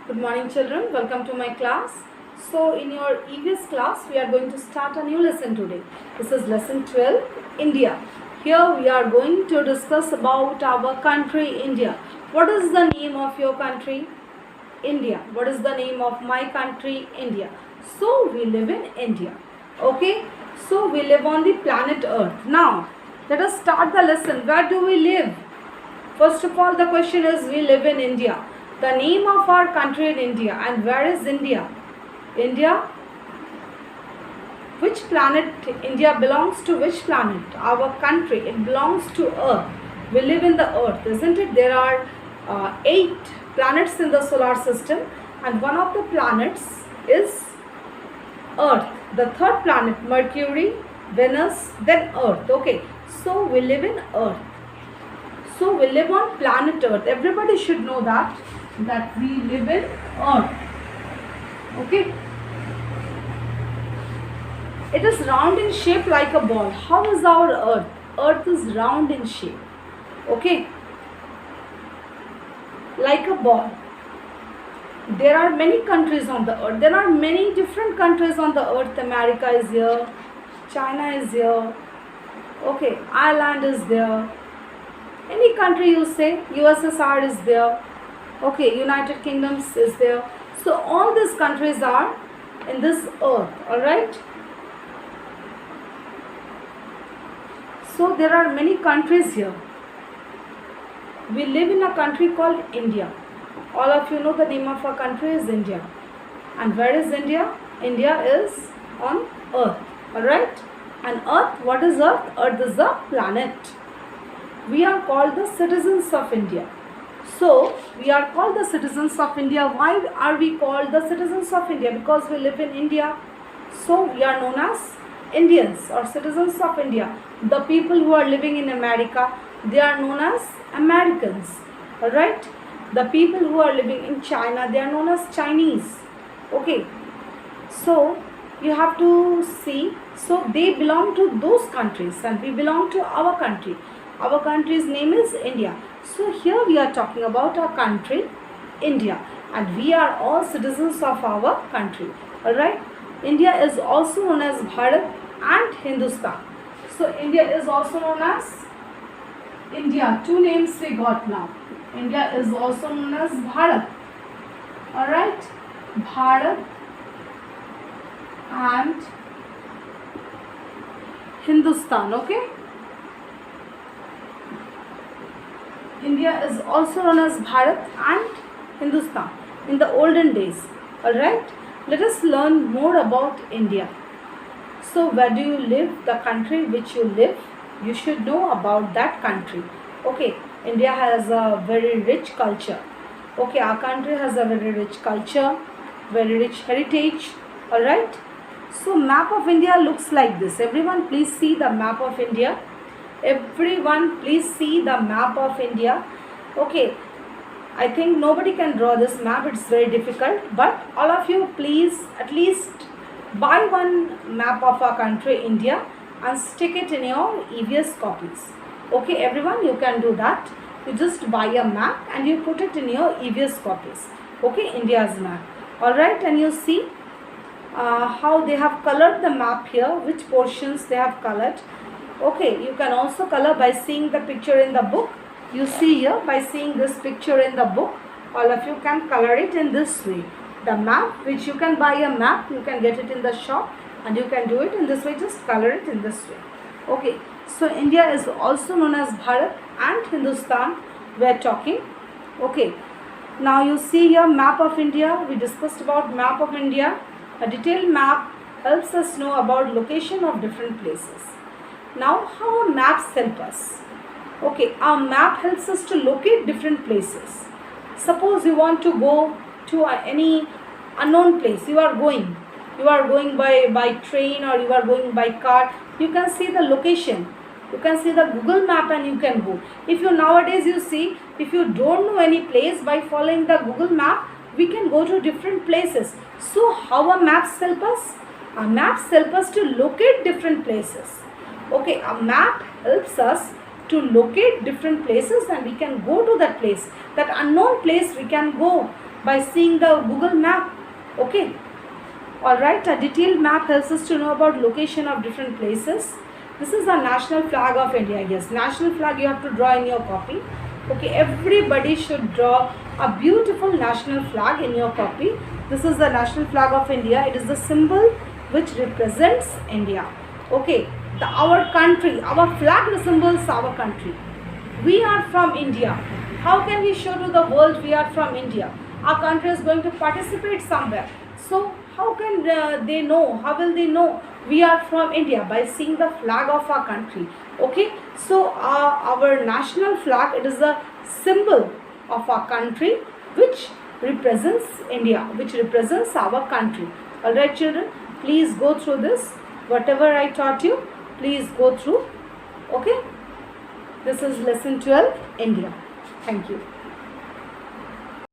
Good morning children, welcome to my class. So in your EVS class we are going to start a new lesson today. This is lesson 12, India. Here we are going to discuss about our country India. What is the name of your country? India. What is the name of my country? India. So we live in India. Okay. So we live on the planet Earth. Now let us start the lesson. Where do we live? First of all, the question is we live in India. The name of our country in India. And where is India? India. Which planet? India belongs to which planet? Our country. It belongs to Earth. We live in the Earth, isn't it? There are 8 planets in the solar system. And one of the planets is Earth. The third planet, Mercury, Venus, then Earth. Okay. So we live in Earth. So we live on planet Earth. Everybody should know that we live in Earth. Okay. It is round in shape like a ball. How is our Earth? Earth is round in shape. Okay. Like a ball. There are many countries on the Earth. There are many different countries on the Earth. America is here. China is here. Okay. Ireland is there. Any country you say, USSR is there. Okay, United Kingdoms is there. So all these countries are in this Earth. Alright. So there are many countries here. We live in a country called India. All of you know the name of our country is India. And where is India? India is on Earth. Alright. And Earth, what is Earth? Earth is a planet. We are called the citizens of India. So, we are called the citizens of India. Why are we called the citizens of India? Because we live in India. So, we are known as Indians or citizens of India. The people who are living in America, they are known as Americans. Alright? The people who are living in China, they are known as Chinese. Okay. So, you have to see. So, they belong to those countries and we belong to our country. Our country's name is India. So here we are talking about our country, India. And we are all citizens of our country. Alright. India is also known as Bharat and Hindustan. So India is also known as India. 2 names we got now. India is also known as Bharat. Alright. Bharat and Hindustan. Okay. India is also known as Bharat and Hindustan in the olden days. Alright, let us learn more about India. So, where do you live? The country which you live, you should know about that country. Okay, India has a very rich culture. Okay, our country has a very rich culture, very rich heritage. Alright, so map of India looks like this. Everyone please see the map of India. Everyone please see the map of India. Okay, I think nobody can draw this map, it's very difficult, but all of you please at least buy one map of our country India and stick it in your EVS copies. Okay, everyone, you can do that. You just buy a map and you put it in your EVS copies. Okay, India's map. Alright, and you see how they have colored the map here, which portions they have colored. Okay, you can also color by seeing the picture in the book. You see here, by seeing this picture in the book, all of you can color it in this way. The map, which you can buy a map, you can get it in the shop and you can do it in this way, just color it in this way. Okay, so India is also known as Bharat and Hindustan we are talking. Okay, now you see here map of India. We discussed about map of India. A detailed map helps us know about location of different places. Now, how our maps help us? Okay, our map helps us to locate different places. Suppose you want to go to any unknown place. You are going by train or you are going by car. You can see the location. You can see the Google map and you can go. If you nowadays you see, if you don't know any place, by following the Google map, we can go to different places. So, how our maps help us? Our maps help us to locate different places. Okay, a map helps us to locate different places and we can go to that place. That unknown place we can go by seeing the Google map. Okay. Alright, a detailed map helps us to know about location of different places. This is the national flag of India. Yes, national flag you have to draw in your copy. Okay, everybody should draw a beautiful national flag in your copy. This is the national flag of India. It is the symbol which represents India. Okay, our country, our flag resembles our country. We are from India. How can we show to the world we are from India? Our country is going to participate somewhere. So how can they know? How will they know we are from India? By seeing the flag of our country. Okay, so our national flag, it is a symbol of our country which represents India, which represents our country. Alright children, please go through this. Whatever I taught you, please go through. Okay, this is lesson 12, India. Thank you.